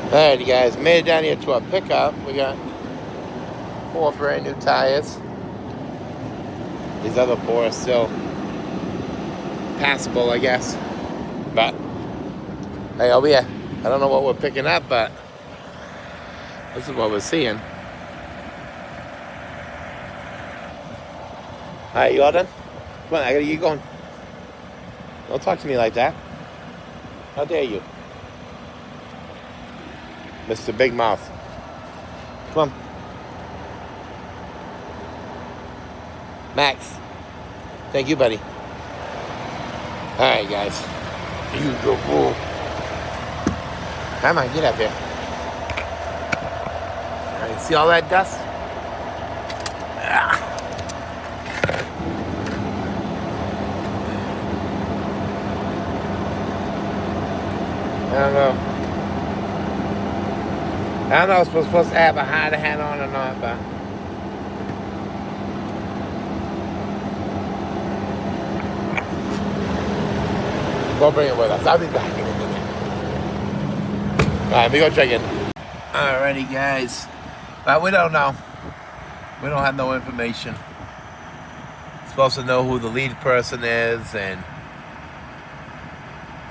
Alright, you guys, made it down here to our pickup. We got 4 brand new tires. These other 4 are still passable, I guess. But, hey, over here. I don't know what we're picking up, but this is what we're seeing. Alright, you all done? Come on, I gotta get you going. Don't talk to me like that. How dare you? Mr. Big Mouth. Come on. Max. Thank you, buddy. Alright, guys. You go, bull. Come on, get up here. Alright, see all that dust? Ah. I don't know. I don't know if we're supposed to have a hard hat on or not, but we'll bring it with us. I'll be back in a minute. Alright, we go check in. Alrighty, guys. But we don't know. We don't have no information. Supposed to know who the lead person is, and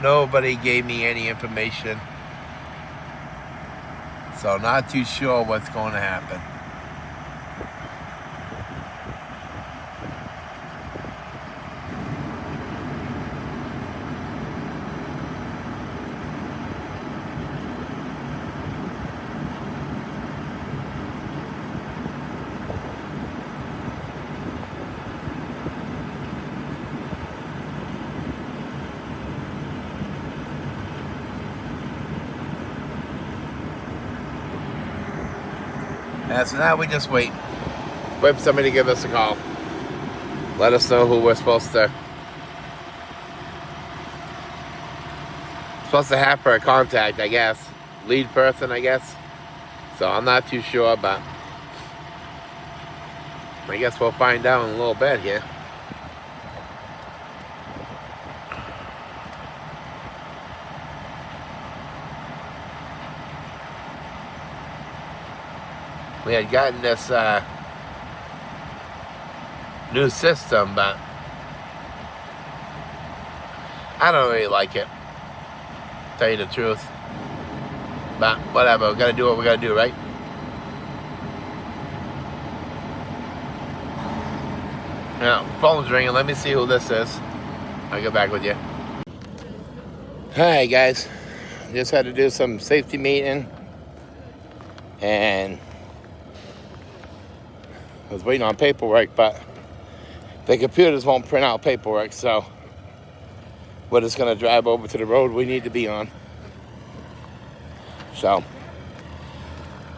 nobody gave me any information. So not too sure what's going to happen. So now we just wait. Wait for somebody to give us a call. Let us know who we're supposed to have for a contact, I guess. Lead person, I guess. So I'm not too sure, but I guess we'll find out in a little bit here. We had gotten this new system, but I don't really like it, to tell you the truth. But whatever, we gotta do what we gotta do, right? Yeah, phone's ringing. Let me see who this is. I'll get back with you. Hi, guys. Just had to do some safety meeting, and I was waiting on paperwork, but the computers won't print out paperwork, so we're just gonna drive over to the road we need to be on. So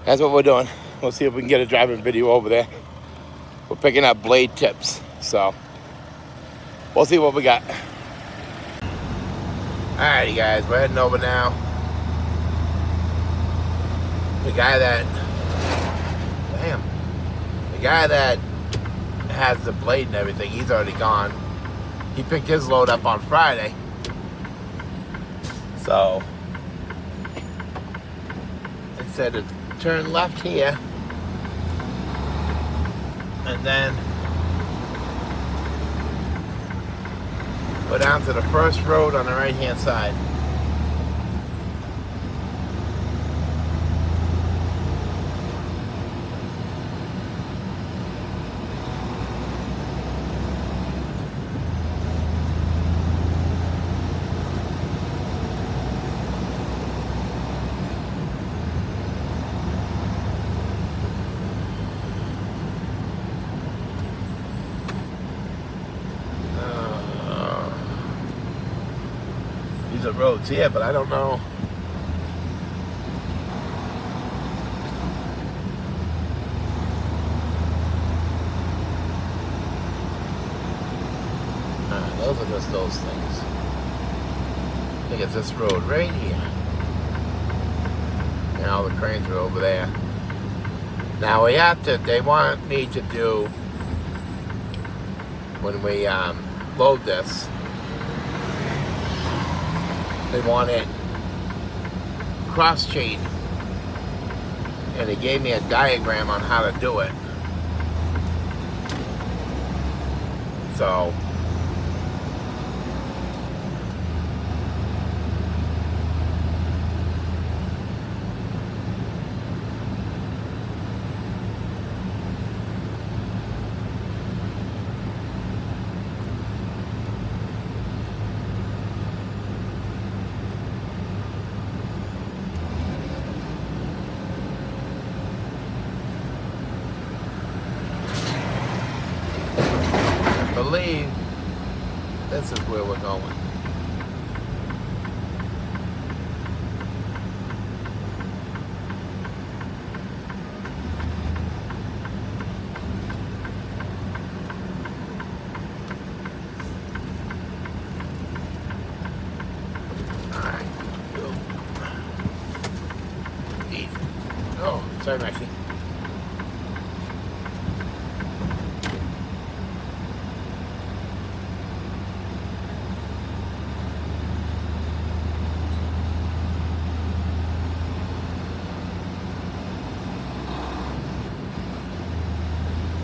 that's what we're doing. We'll see if we can get a driving video over there. We're picking up blade tips, so we'll see what we got. Alrighty, guys, we're heading over now. The guy that has the blade and everything, he's already gone. He picked his load up on Friday. So it said to turn left here and then go down to the first road on the right hand side. These are roads here, but I don't know. Those are just those things. I think it's this road right here. And all the cranes are over there. Now they want me to do, when we load this, they want it cross-chain And he gave me a diagram on how to do it. So I believe this is where we're going. Alright. Easy. Oh, sorry, Maxie.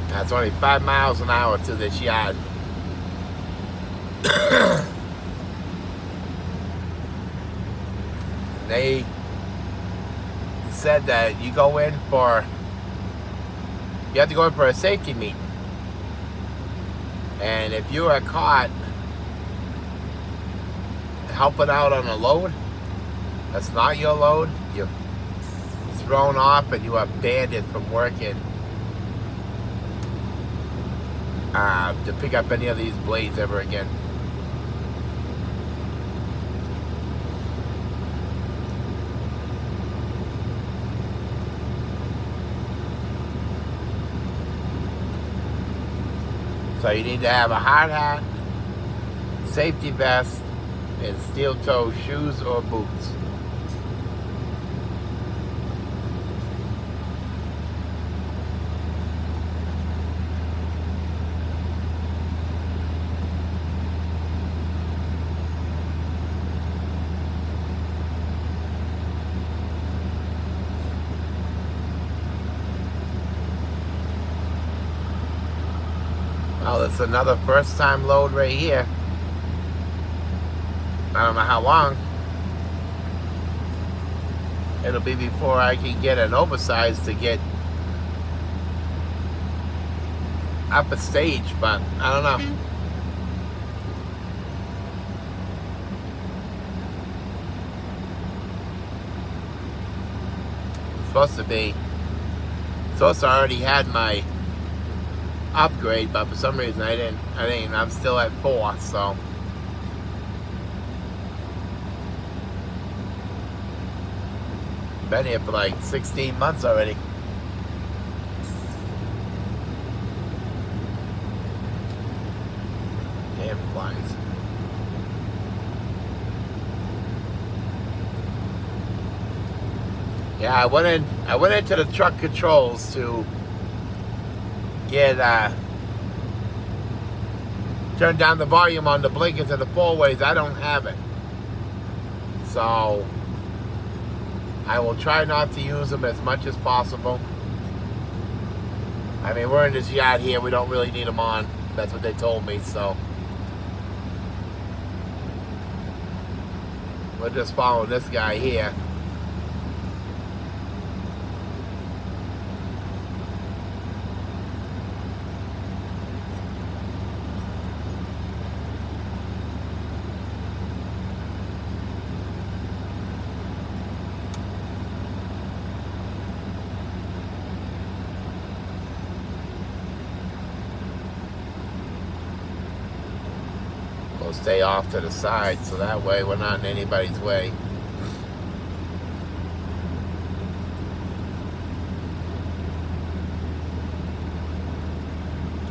That's only 5 miles an hour to this yard. They said that you have to go in for a safety meeting. And if you are caught helping out on a load that's not your load, you're thrown off and you are banned from working to pick up any of these blades ever again. So you need to have a hard hat, safety vest, and steel-toe shoes or boots. Oh, that's another first-time load right here. I don't know how long. It'll be before I can get an oversized to get up a stage, but I don't know. It's supposed to already had my upgrade, but for some reason I didn't. I'm still at 4, so been here for like 16 months already. Damn flies. Yeah, I went into the truck controls to get turn down the volume on the blinkers and the four-ways. I don't have it, so I will try not to use them as much as possible. I mean, we're in this yard here, we don't really need them on. That's what they told me, so we're just following this guy here. We'll stay off to the side so that way we're not in anybody's way.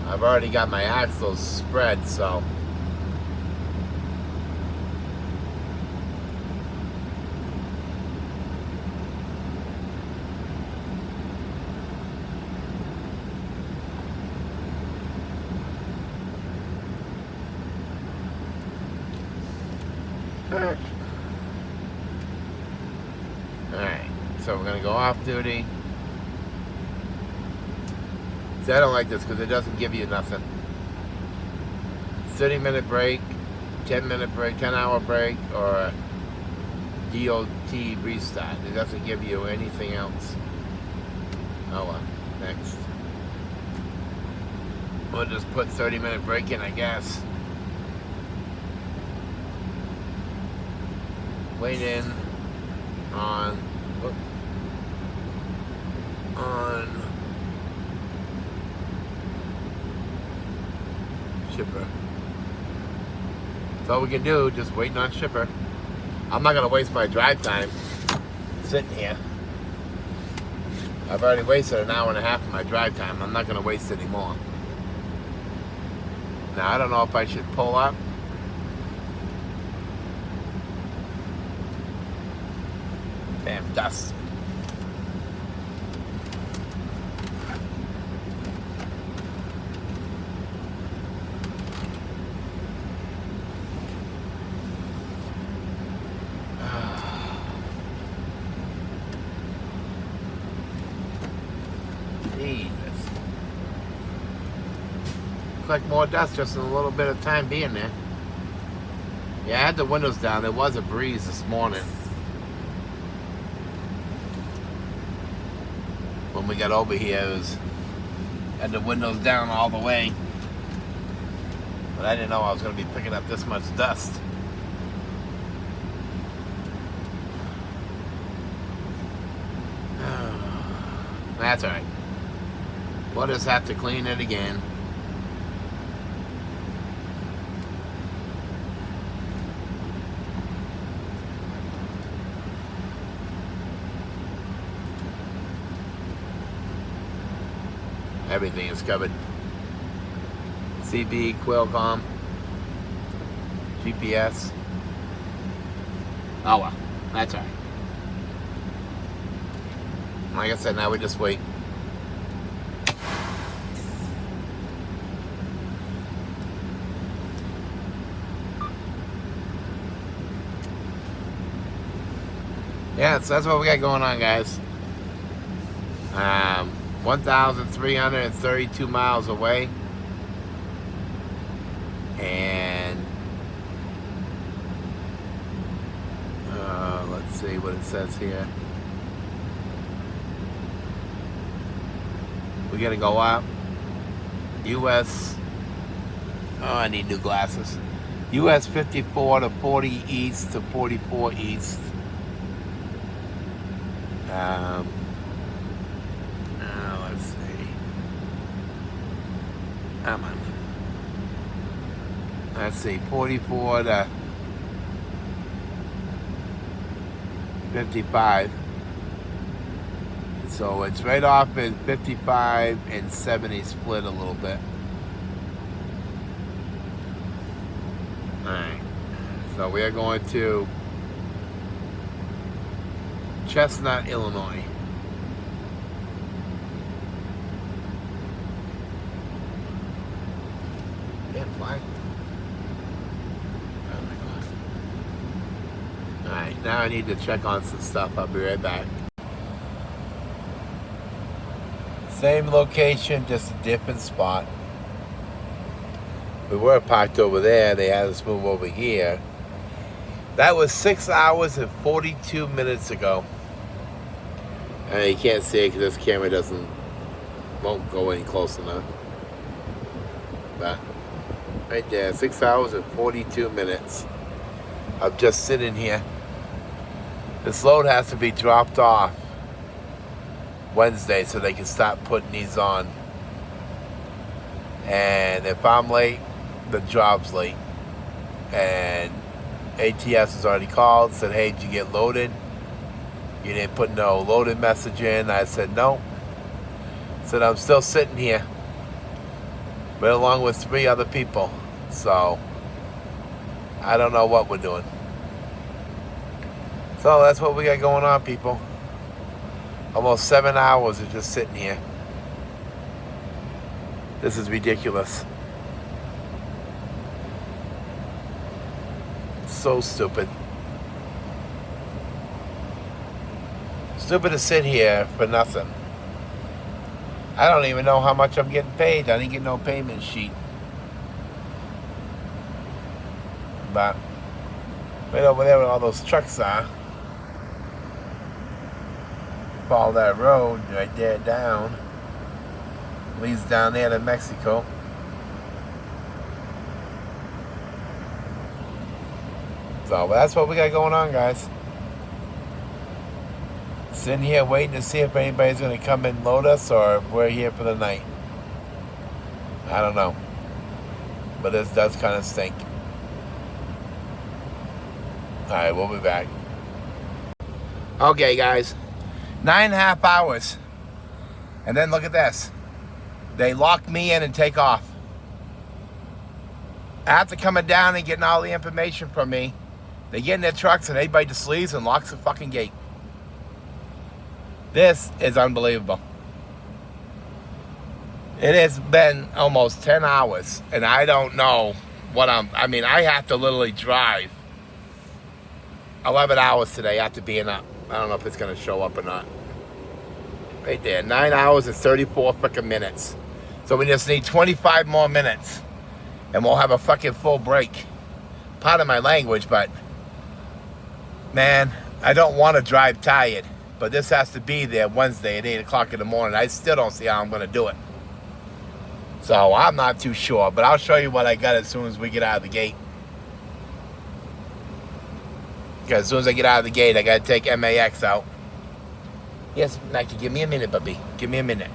I've already got my axles spread, so Alright, so we're going to go off duty. See, I don't like this because it doesn't give you nothing. 30-minute break, 10-minute break, 10-hour break, or DOT restart. It doesn't give you anything else. Oh well, next. We'll just put 30-minute break in, I guess. Wait in on shipper. That's all we can do, just waiting on shipper. I'm not gonna waste my drive time sitting here. I've already wasted an hour and a half of my drive time. I'm not gonna waste any more. Now I don't know if I should pull up. Damn dust. Like more dust just in a little bit of time being there. Yeah, I had the windows down. There was a breeze this morning when we got over here. It was had the windows down all the way, but I didn't know I was going to be picking up this much dust. That's all right. We'll just have to clean it again. Everything is covered. CB, Qualcomm, GPS. Oh well, that's all right. Like I said, now we just wait. Yeah, so that's what we got going on, guys. 1,332 miles away, and let's see what it says here. We gotta go up. US, I need new glasses. US 54 to 40 east to 44 east. Let's see. Come on. Let's see, 44 to 55. So it's right off in 55 and 70 split a little bit. Alright. So we are going to Chestnut, Illinois. Damn fly. Oh my god. Alright, now I need to check on some stuff. I'll be right back. Same location, just a different spot. We were parked over there. They had us move over here. That was 6 hours and 42 minutes ago. And you can't see it because this camera won't go any close enough. But right there, 6 hours and 42 minutes of just sitting here. This load has to be dropped off Wednesday so they can start putting these on. And if I'm late, the job's late. And ATS has already called, said, hey, did you get loaded? You didn't put no loaded message in. I said, no. Said, I'm still sitting here. But along with 3 other people. So, I don't know what we're doing. So, that's what we got going on, people. Almost 7 hours of just sitting here. This is ridiculous. So stupid. Stupid to sit here for nothing. I don't even know how much I'm getting paid. I didn't get no payment sheet. But right over there where all those trucks are, follow that road right there down, leads down there to Mexico. So that's what we got going on, guys. Sitting here waiting to see if anybody's going to come and load us, or if we're here for the night. I don't know. But this does kind of stink. Alright, we'll be back. Okay, guys. 9.5 hours. And then look at this. They lock me in and take off. After coming down and getting all the information from me, they get in their trucks and everybody just leaves and locks the fucking gate. This is unbelievable. It has been almost 10 hours and I don't know what I mean, I have to literally drive 11 hours today after being up. I don't know if it's going to show up or not. Right there, 9 hours and 34 fucking minutes. So we just need 25 more minutes and we'll have a fucking full break. Pardon my language, but man, I don't want to drive tired, but this has to be there Wednesday at 8 o'clock in the morning. I still don't see how I'm going to do it. So I'm not too sure, but I'll show you what I got as soon as we get out of the gate. Because as soon as I get out of the gate, I got to take MAX out. Yes, Nike, give me a minute, puppy. Give me a minute.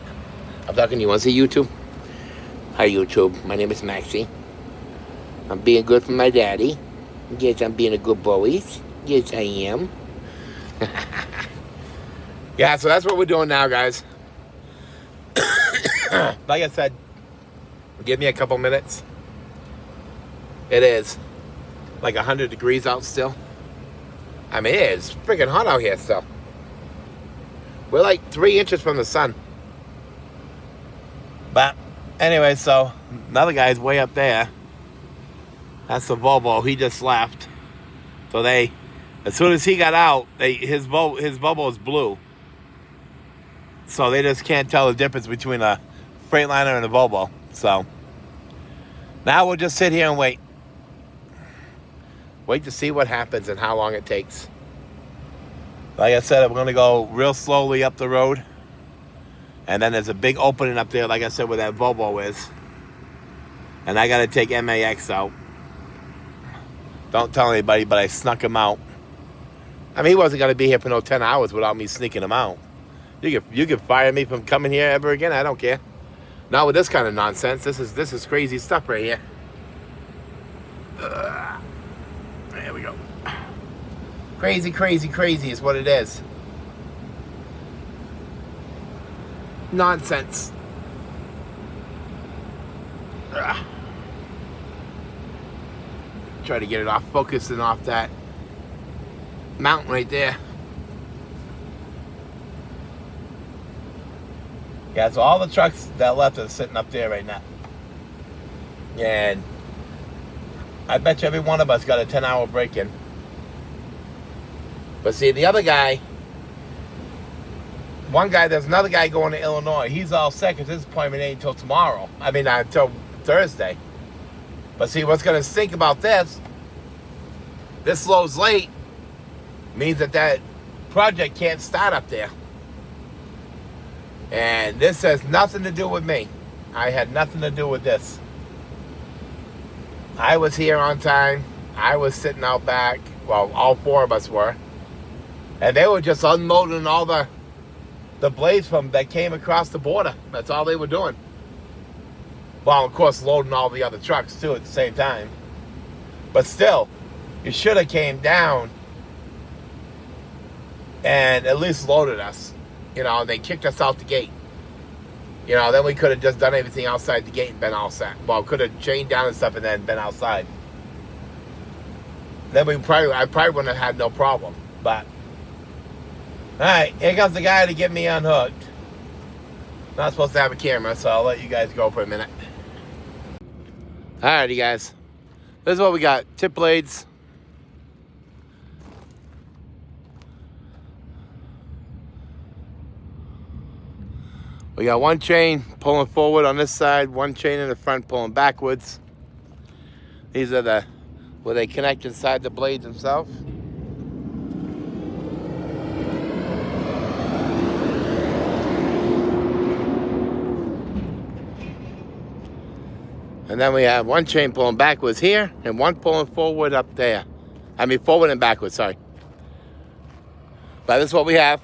I'm talking to you. Want to see YouTube? Hi, YouTube. My name is Maxie. I'm being good for my daddy. Yes, I'm being a good boy. Yes, I am. Yeah, so that's what we're doing now, guys. Like I said, give me a couple minutes. It is like 100 degrees out still. I mean, it is freaking hot out here still. We're like 3 inches from the sun. But anyway, so another guy's way up there. That's the Volvo. He just left. So they, as soon as he got out, his Volvo is blue. So they just can't tell the difference between a Freightliner and a Volvo. So now we'll just sit here and wait. Wait to see what happens and how long it takes. Like I said, we're going to go real slowly up the road. And then there's a big opening up there, like I said, where that Volvo is. And I got to take MAX out. Don't tell anybody, but I snuck him out. I mean, he wasn't going to be here for no 10 hours without me sneaking him out. You could fire me from coming here ever again. I don't care. Not with this kind of nonsense. This is crazy stuff right here. There we go. Crazy, crazy, crazy is what it is. Nonsense. Try to get it off, focusing off that mountain right there. Yeah, so all the trucks that left are sitting up there right now. And I bet you every one of us got a 10-hour break in. But see, the other guy, there's another guy going to Illinois. He's all set because his appointment ain't until tomorrow. I mean, until Thursday. But see, what's going to stink about this load's late, means that project can't start up there. And this has nothing to do with me. I had nothing to do with this. I was here on time. I was sitting out back. Well, all 4 of us were. And they were just unloading all the blades that came across the border. That's all they were doing. Well, of course, loading all the other trucks, too, at the same time. But still, you should have came down and at least loaded us. You know, they kicked us out the gate. You know, then we could have just done everything outside the gate and been all set. Well, could have chained down and stuff and then been outside. Then I probably wouldn't have had no problem. But, alright, here comes the guy to get me unhooked. Not supposed to have a camera, so I'll let you guys go for a minute. Alrighty, guys. This is what we got. Tip blades. We got one chain pulling forward on this side, one chain in the front pulling backwards. These are the where they connect inside the blades themselves. And then we have one chain pulling backwards here and one pulling forward up there. I mean forward and backwards, sorry. But this is what we have.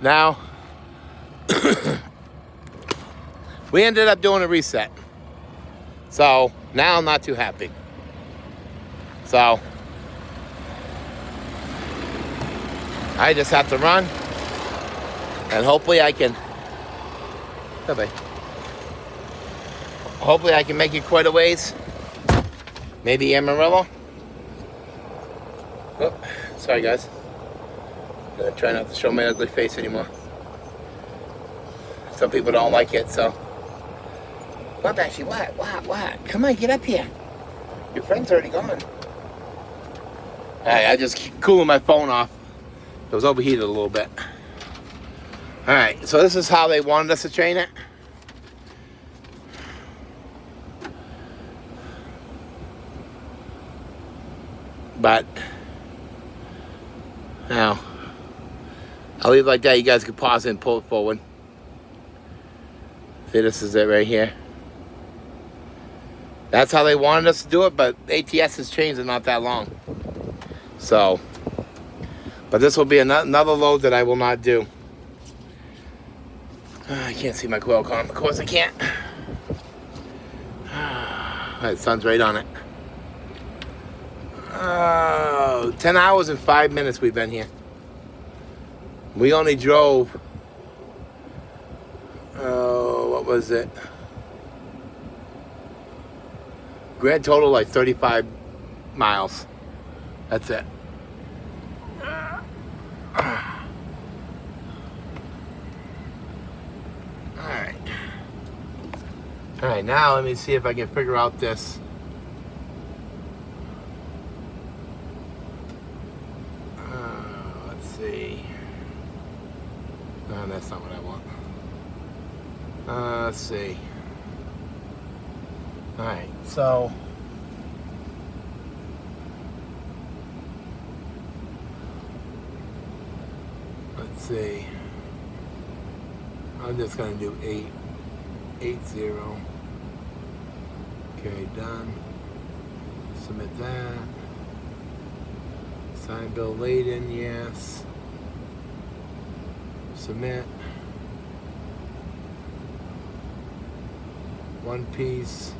Now, we ended up doing a reset. So now I'm not too happy. So I just have to run and hopefully I can, hopefully I can make it quite a ways. Maybe Amarillo. Oh, sorry guys. I'm gonna try not to show my ugly face anymore. Some people don't like it, so. What, Bessie? What? Come on, get up here. Your friend's already gone. Alright, I just keep cooling my phone off. It was overheated a little bit. Alright, so this is how they wanted us to train it. But now I'll leave it like that. You guys can pause it and pull it forward. See, this is it right here. That's how they wanted us to do it, but ATS has changed in not that long. So, but this will be another load that I will not do. I can't see my coil column. Of course I can't. The sun's right on it. 10 hours and 5 minutes we've been here. We only drove, what was it? Grand total like 35 miles. That's it. Alright, now let me see if I can figure out this. Let's see. No, that's not what I want. Let's see. Alright, so let's see. I'm just gonna do 880. Okay, done. Submit that. Sign bill laden, yes. Submit. One piece.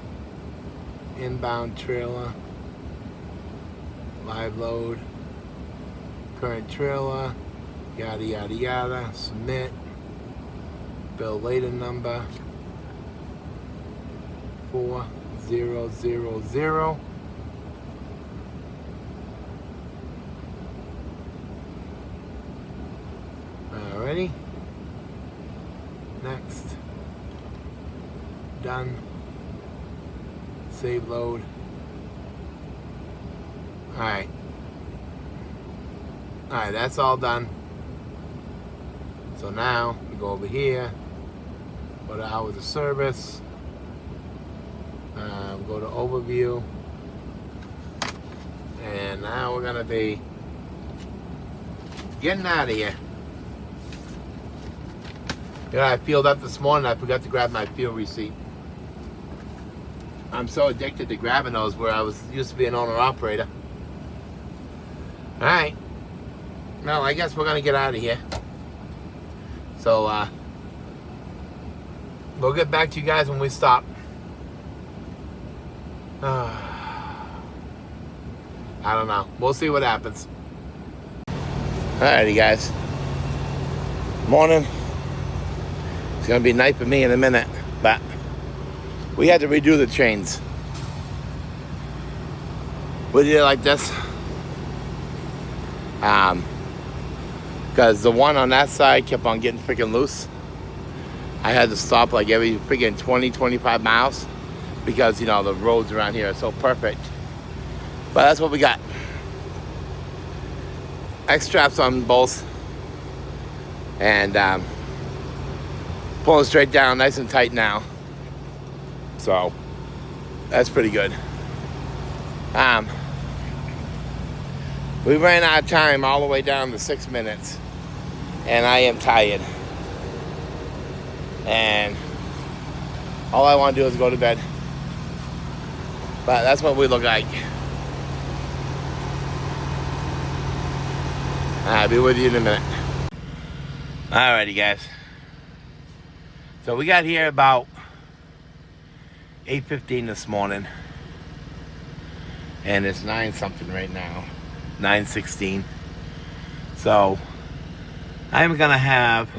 Inbound trailer. Live load. Current trailer. Yada yada yada. Submit. Bill laden number. 4000. Alrighty. Next. Done. Save load. Alright. Alright, that's all done. So now we go over here. Go to hours of service. Go to overview. And now we're gonna be getting out of here. You know, I fueled up this morning. I forgot to grab my fuel receipt. I'm so addicted to grabbing those where I used to be an owner-operator. Alright. Well, I guess we're going to get out of here. So, we'll get back to you guys when we stop. I don't know. We'll see what happens. Alrighty, guys. Morning. It's going to be night for me in a minute, but we had to redo the chains. We did it like this. Because the one on that side kept on getting freaking loose. I had to stop like every freaking 20, 25 miles because, you know, the roads around here are so perfect. But that's what we got. X-straps on both. And Pulling straight down, nice and tight now. So that's pretty good. We ran out of time all the way down to 6 minutes, and I am tired. And all I want to do is go to bed. But that's what we look like. I'll be with you in a minute. Alrighty, guys. So we got here about 8:15 this morning. And it's 9 something right now. 9:16. So I'm gonna have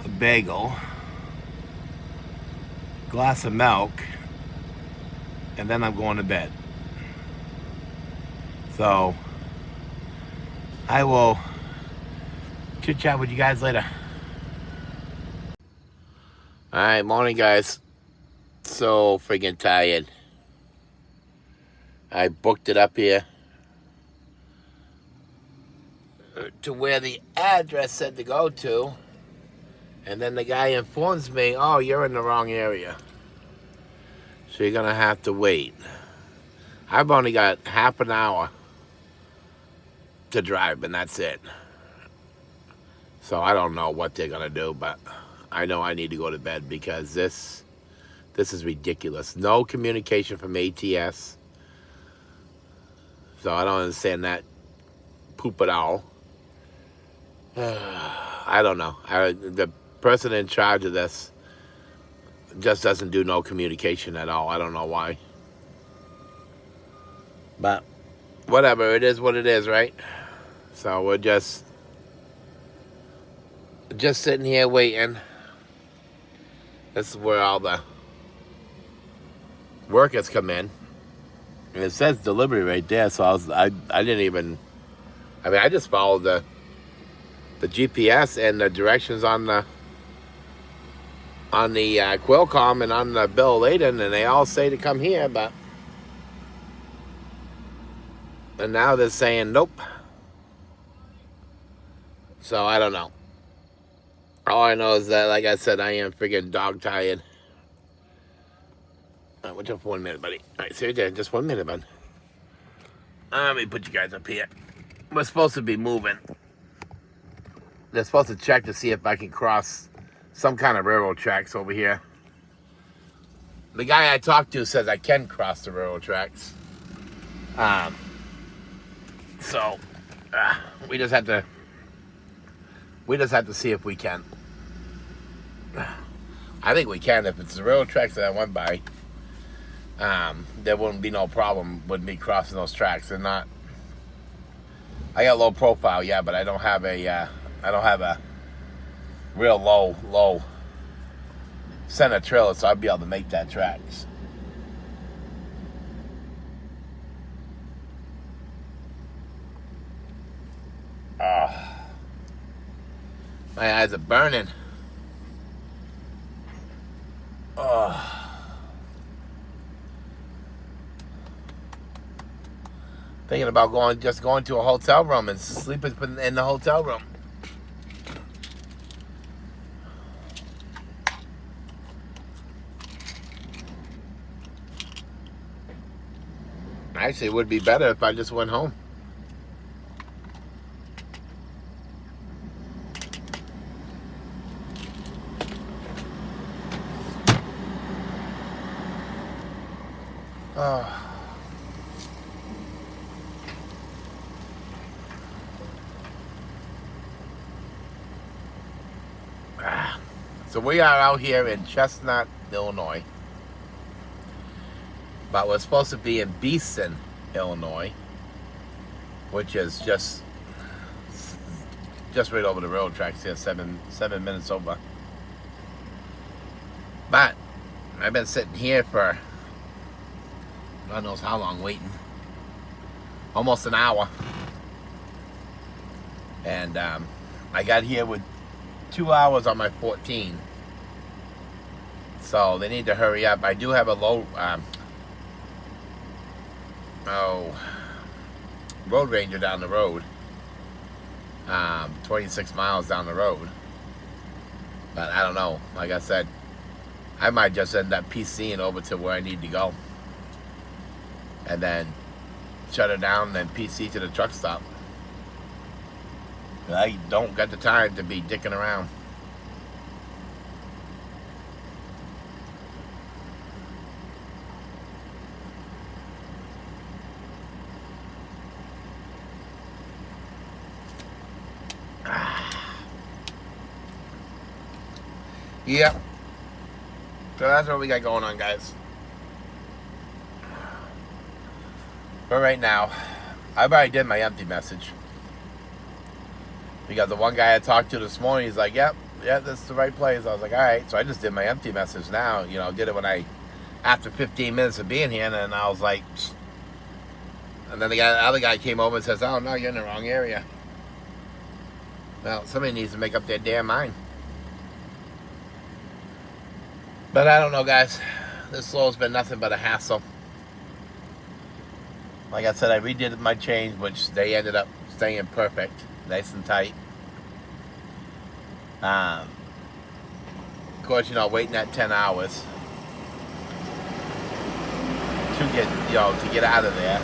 a bagel, glass of milk, and then I'm going to bed. So I will chit chat with you guys later. Alright, morning guys. So freaking tired. I booked it up here to where the address said to go to, and then the guy informs me, oh, you're in the wrong area, so you're gonna have to wait. I've only got half an hour to drive, and that's it. So I don't know what they're gonna do, but I know I need to go to bed because this is ridiculous. No communication from ATS. So I don't understand that poop at all. I don't know. The person in charge of this just doesn't do no communication at all. I don't know why. But whatever, it is what it is, right? So we're just sitting here waiting. This is where all the workers come in. And it says delivery right there, so I didn't even, I just followed the GPS and the directions on the Qualcomm and on the bill of lading, and they all say to come here, and now they're saying nope. So I don't know. All I know is that, like I said, I am freaking dog tired. What's up for 1 minute, buddy? All right, seriously, just 1 minute, bud. Let me put you guys up here. We're supposed to be moving. They're supposed to check to see if I can cross some kind of railroad tracks over here. The guy I talked to says I can cross the railroad tracks. So we just have to see if we can. I think we can. If it's the railroad tracks that I went by, there wouldn't be no problem with me crossing those tracks. They're not. I got low profile, yeah, but I don't have a real low center trailer, so I'd be able to make that tracks. My eyes are burning. Thinking about going to a hotel room and sleeping in the hotel room. Actually, it would be better if I just went home. So we are out here in Chestnut, Illinois. But we're supposed to be in Beeson, Illinois, which is just right over the railroad tracks here, 7 minutes over. But I've been sitting here for God knows how long waiting. Almost an hour. And I got here with 2 hours on my 14. So they need to hurry up. I do have a low Road Ranger down the road. 26 miles down the road. But I don't know. Like I said, I might just end up PCing over to where I need to go. And then shut it down and then PC to the truck stop. I don't got the time to be dicking around. Yep. So that's what we got going on, guys. But right now, I already did my empty message. Because the one guy I talked to this morning, he's like, yep, yeah, this is the right place. I was like, all right. So I just did my empty message now. You know, did it when after 15 minutes of being here, and then I was like, psst. And then the other guy came over and says, oh, no, you're in the wrong area. Well, somebody needs to make up their damn mind. But I don't know, guys. This slow's been nothing but a hassle. Like I said, I redid my change, which they ended up staying perfect. Nice and tight. Of course, you know, waiting that 10 hours to get out of there.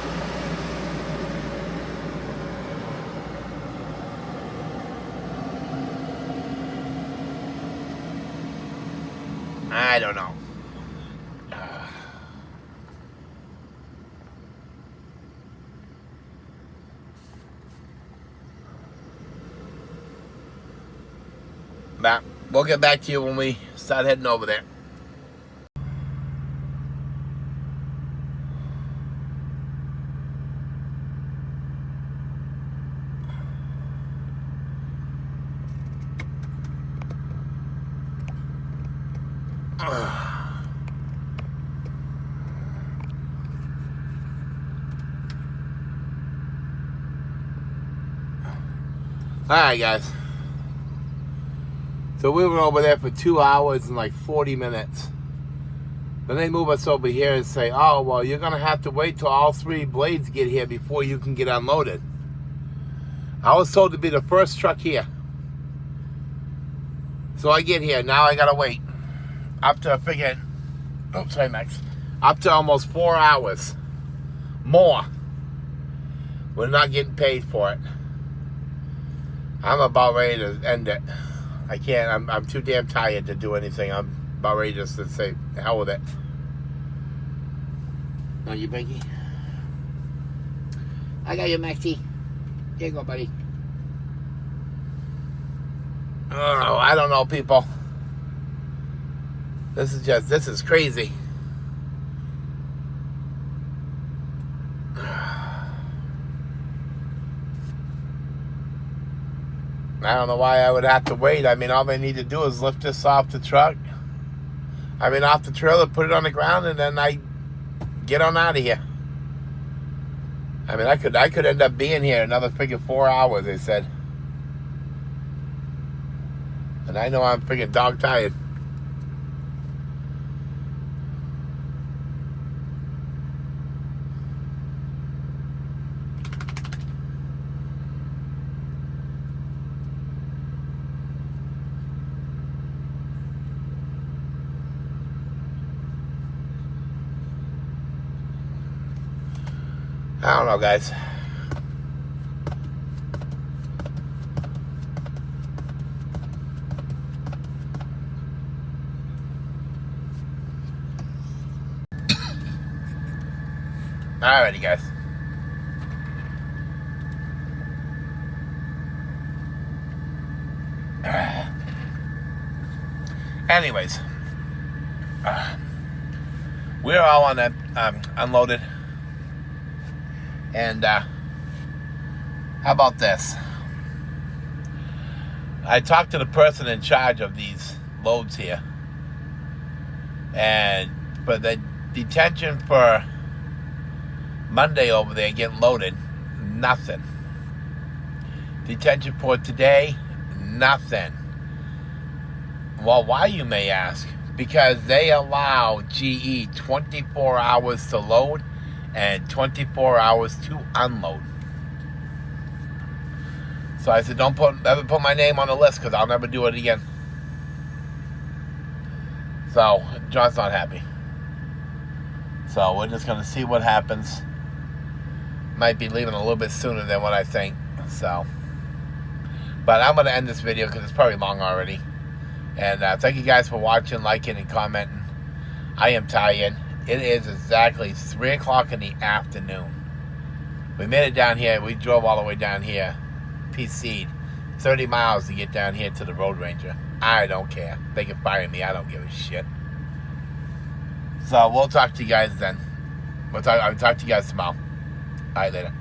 I don't know. But we'll get back to you when we start heading over there. Alright, guys. So we were over there for 2 hours and like 40 minutes. Then they move us over here and say, oh, well, you're going to have to wait till all 3 blades get here before you can get unloaded. I was told to be the first truck here. So I get here. Now I got to wait. Up to, Max. Up to almost 4 hours. More. We're not getting paid for it. I'm about ready to end it. I can't. I'm too damn tired to do anything. I'm about ready just to say, hell with it. Oh, you, Becky? I got you, Maxie. Here you go, buddy. Oh, I don't know, people. This is crazy. I don't know why I would have to wait. I mean, all they need to do is lift this off the truck. Off the trailer, put it on the ground, and then I get on out of here. I could end up being here another 4 hours, they said. And I know I'm freaking dog tired. I don't know, guys. Alrighty, guys. Anyways, we're all on that unloaded. And how about this? I talked to the person in charge of these loads here, and for the detention for Monday over there getting loaded, nothing. Detention for today, nothing. Well, why, you may ask? Because they allow GE 24 hours to load and 24 hours to unload. So I said, don't ever put my name on the list, because I'll never do it again. So, John's not happy. So, we're just going to see what happens. Might be leaving a little bit sooner than what I think. So, but I'm going to end this video because it's probably long already. And thank you guys for watching, liking, and commenting. I am tired. It is exactly 3 o'clock in the afternoon. We made it down here. We drove all the way down here. PC'd 30 miles to get down here to the road ranger. I don't care. They can fire me. I don't give a shit. So we'll talk to you guys then. I'll talk to you guys tomorrow. All right, later.